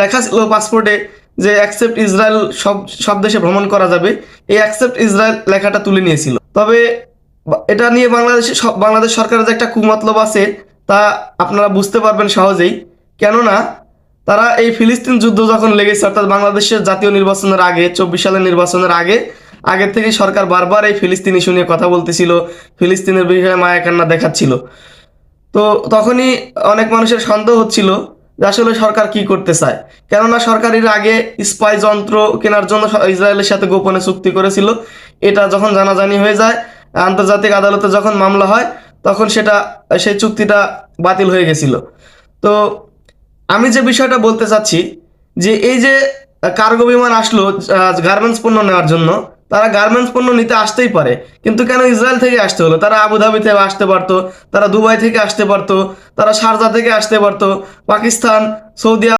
লেখা ছিল পাসপোর্টে যে অ্যাকসেপ্ট ইসরায়েল, সব সব দেশে ভ্রমণ করা যাবে, এই অ্যাকসেপ্ট ইসরায়েল লেখাটা তুলে নিয়েছিল। তবে এটা নিয়ে বাংলাদেশ সরকারের যে একটা কুমতলব আছে তা আপনারা বুঝতে পারবেন সহজেই। কেননা তারা এই ফিলিস্তিন যুদ্ধ যখন লেগেছে, অর্থাৎ বাংলাদেশের জাতীয় নির্বাচনের আগে, 24 সালের নির্বাচনের আগের থেকে সরকার বারবার এই ফিলিস্তিন ইস্যু নিয়ে কথা বলতেছিল, ফিলিস্তিনের বিষয়ে মায়া কান্না দেখাচ্ছিল। তো তখনই অনেক মানুষের সন্দেহ হচ্ছিল যে আসলে সরকার কি করতে চায়। কেননা সরকার এর আগে স্পাই যন্ত্র কেনার জন্য ইসরায়েলের সাথে গোপনে চুক্তি করেছিল। এটা যখন জানাজানি হয়ে যায়, আন্তর্জাতিক আদালতে যখন মামলা হয়, তখন সেই চুক্তিটা বাতিল হয়ে গেছিল। তো আমি যে বিষয়টা বলতে চাচ্ছি, যে এই যে কার্গো বিমান আসলো গার্মেন্টস পণ্য নেওয়ার জন্য, তারা গার্মেন্টস পণ্য নিতে আসতেই পারে, কিন্তু কেন ইসরায়েল থেকে আসতে হলো? তারা আবুধাবি থেকে আসতে পারতো, তারা দুবাই থেকে আসতে পারতো, তারা শারজা থেকে আসতে পারতো, পাকিস্তান, সৌদি